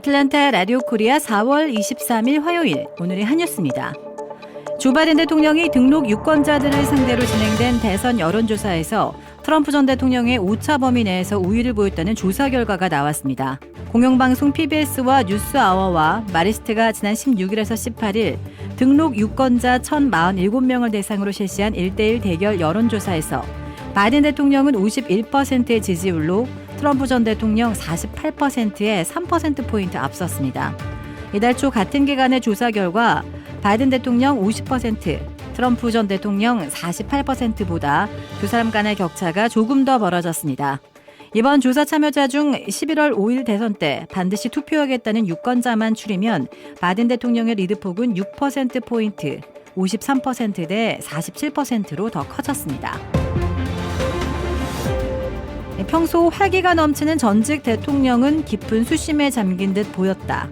애틀랜타 라디오 코리아 4월 23일 화요일, 오늘의 한 뉴스입니다. 조 바이든 대통령이 등록 유권자들을 상대로 진행된 대선 여론조사에서 트럼프 전 대통령의 오차 범위 내에서 우위를 보였다는 조사 결과가 나왔습니다. 공영방송 PBS와 뉴스아워와 마리스트가 지난 16일에서 18일 등록 유권자 1,047명을 대상으로 실시한 1대1 대결 여론조사에서 바이든 대통령은 51%의 지지율로 트럼프 전 대통령 48%에 3%포인트 앞섰습니다. 이달 초 같은 기간의 조사 결과 바이든 대통령 50%, 트럼프 전 대통령 48%보다 두 사람 간의 격차가 조금 더 벌어졌습니다. 이번 조사 참여자 중 11월 5일 대선 때 반드시 투표하겠다는 유권자만 추리면 바이든 대통령의 리드폭은 6%포인트, 53%대 47%로 더 커졌습니다. 평소 활기가 넘치는 전직 대통령은 깊은 수심에 잠긴 듯 보였다.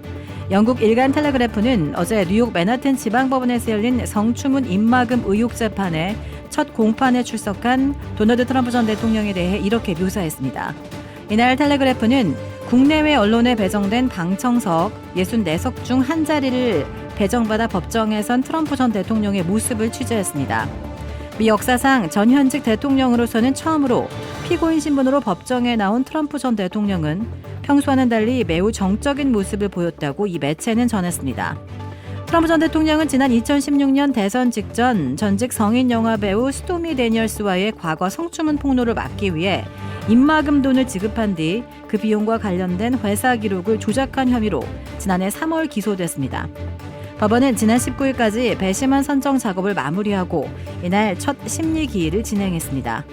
영국 일간 텔레그래프는 어제 뉴욕 맨하튼 지방법원에서 열린 성추문 입막음 의혹 재판에 첫 공판에 출석한 도널드 트럼프 전 대통령에 대해 이렇게 묘사했습니다. 이날 텔레그래프는 국내외 언론에 배정된 방청석 64석 중 한 자리를 배정받아 법정에 선 트럼프 전 대통령의 모습을 취재했습니다. 미 역사상 전현직 대통령으로서는 처음으로 피고인 신분으로 법정에 나온 트럼프 전 대통령은 평소와는 달리 매우 정적인 모습을 보였다고 이 매체는 전했습니다. 트럼프 전 대통령은 지난 2016년 대선 직전 전직 성인 영화배우 스토미 데니얼스와의 과거 성추문 폭로를 막기 위해 입막음 돈을 지급한 뒤 그 비용과 관련된 회사 기록을 조작한 혐의로 지난해 3월 기소됐습니다. 법원은 지난 19일까지 배심원 선정 작업을 마무리하고 이날 첫 심리 기일을 진행했습니다.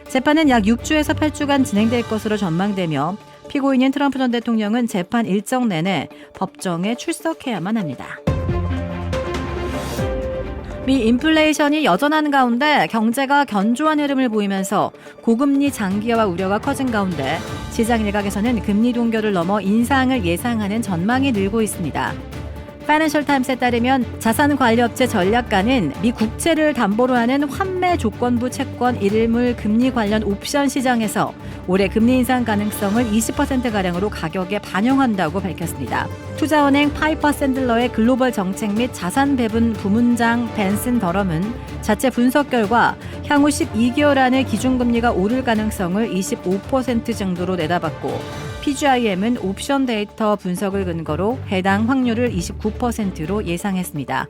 재판은 약 6주에서 8주간 진행될 것으로 전망되며 피고인인 트럼프 전 대통령은 재판 일정 내내 법정에 출석해야만 합니다. 미 인플레이션이 여전한 가운데 경제가 견조한 흐름을 보이면서 고금리 장기화와 우려가 커진 가운데 시장 일각에서는 금리 동결을 넘어 인상을 예상하는 전망이 늘고 있습니다. 파이낸셜 타임스에 따르면 자산관리업체 전략가는 미 국채를 담보로 하는 환매 조건부 채권 일물 금리 관련 옵션 시장에서 올해 금리 인상 가능성을 20%가량으로 가격에 반영한다고 밝혔습니다. 투자은행 파이퍼 샌들러의 글로벌 정책 및 자산 배분 부문장 벤슨 더럼은 자체 분석 결과 향후 12개월 안에 기준금리가 오를 가능성을 25% 정도로 내다봤고 PGIM은 옵션 데이터 분석을 근거로 해당 확률을 29%로 예상했습니다.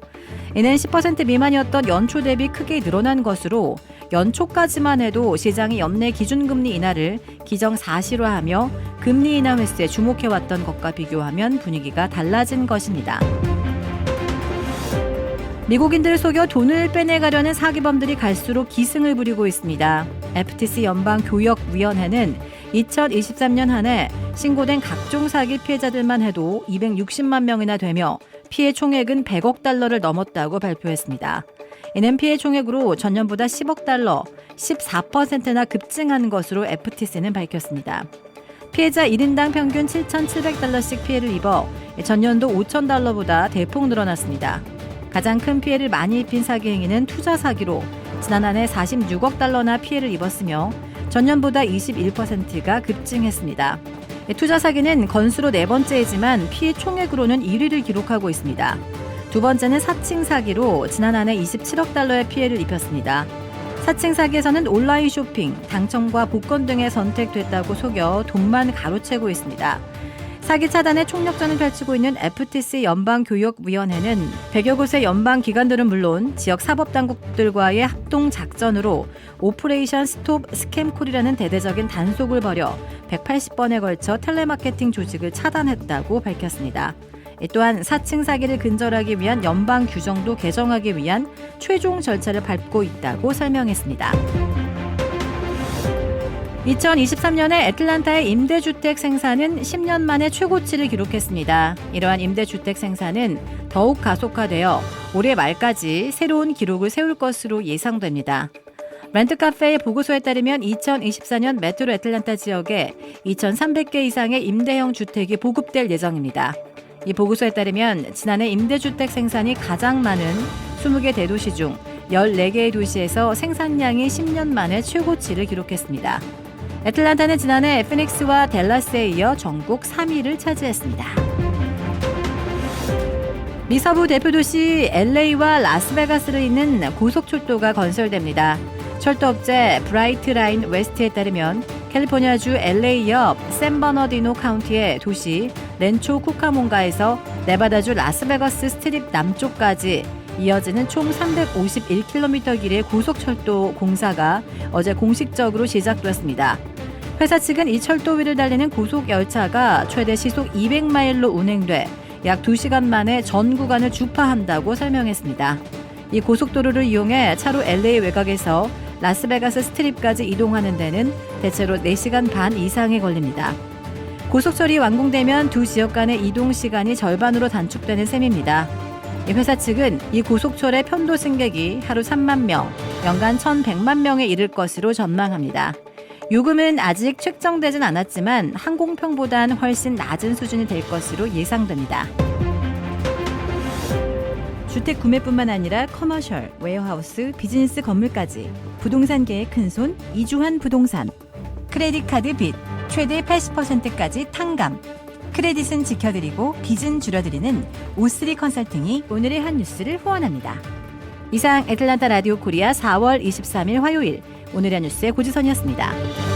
이는 10% 미만이었던 연초 대비 크게 늘어난 것으로 연초까지만 해도 시장이 연내 기준금리 인하를 기정사실화하며 금리 인하 횟수에 주목해왔던 것과 비교하면 분위기가 달라진 것입니다. 미국인들을 속여 돈을 빼내가려는 사기범들이 갈수록 기승을 부리고 있습니다. FTC 연방교역위원회는 2023년 한 해 신고된 각종 사기 피해자들만 해도 260만 명이나 되며 피해 총액은 100억 달러를 넘었다고 발표했습니다. 이는 피해 총액으로 전년보다 10억 달러, 14%나 급증한 것으로 FTC는 밝혔습니다. 피해자 1인당 평균 7,700달러씩 피해를 입어 전년도 5,000달러보다 대폭 늘어났습니다. 가장 큰 피해를 많이 입힌 사기 행위는 투자 사기로 지난 한 해 46억 달러나 피해를 입었으며 전년보다 21%가 급증했습니다. 투자 사기는 건수로 네 번째이지만 피해 총액으로는 1위를 기록하고 있습니다. 두 번째는 사칭 사기로 지난 한 해 27억 달러의 피해를 입혔습니다. 사칭 사기에서는 온라인 쇼핑, 당첨과 복권 등에 선택됐다고 속여 돈만 가로채고 있습니다. 사기 차단에 총력전을 펼치고 있는 FTC 연방교역위원회는 100여 곳의 연방기관들은 물론 지역 사법당국들과의 합동작전으로 오퍼레이션 스톱 스캠콜이라는 대대적인 단속을 벌여 180번에 걸쳐 텔레마케팅 조직을 차단했다고 밝혔습니다. 또한 사칭 사기를 근절하기 위한 연방 규정도 개정하기 위한 최종 절차를 밟고 있다고 설명했습니다. 2023년에 애틀랜타의 임대주택 생산은 10년 만에 최고치를 기록했습니다. 이러한 임대주택 생산은 더욱 가속화되어 올해 말까지 새로운 기록을 세울 것으로 예상됩니다. 렌트카페의 보고서에 따르면 2024년 메트로 애틀랜타 지역에 2,300개 이상의 임대형 주택이 보급될 예정입니다. 이 보고서에 따르면 지난해 임대주택 생산이 가장 많은 20개 대도시 중 14개의 도시에서 생산량이 10년 만에 최고치를 기록했습니다. 애틀랜타는 지난해 피닉스와 댈러스에 이어 전국 3위를 차지했습니다. 미 서부 대표 도시 LA와 라스베가스를 잇는 고속철도가 건설됩니다. 철도업체 브라이트 라인 웨스트에 따르면 캘리포니아주 LA 옆 샌버너디노 카운티의 도시 렌초 쿠카몬가에서 네바다주 라스베가스 스트립 남쪽까지 이어지는 총 351km 길의 고속철도 공사가 어제 공식적으로 시작되었습니다. 회사 측은 이 철도 위를 달리는 고속열차가 최대 시속 200마일로 운행돼 약 2시간 만에 전 구간을 주파한다고 설명했습니다. 이 고속도로를 이용해 차로 LA 외곽에서 라스베가스 스트립까지 이동하는 데는 대체로 4시간 반 이상이 걸립니다. 고속철이 완공되면 두 지역 간의 이동 시간이 절반으로 단축되는 셈입니다. 회사 측은 이 고속철의 편도 승객이 하루 3만 명, 연간 1,100만 명에 이를 것으로 전망합니다. 요금은 아직 책정되진 않았지만 항공편보단 훨씬 낮은 수준이 될 것으로 예상됩니다. 주택 구매뿐만 아니라 커머셜, 웨어하우스, 비즈니스 건물까지 부동산계의 큰손 이주환 부동산. 크레딧 카드 빚 최대 80%까지 탕감. 크레딧은 지켜드리고 빚은 줄여드리는 O3 컨설팅이 오늘의 한 뉴스를 후원합니다. 이상 애틀란타 라디오 코리아 4월 23일 화요일 오늘의 한 뉴스의 고지선이었습니다.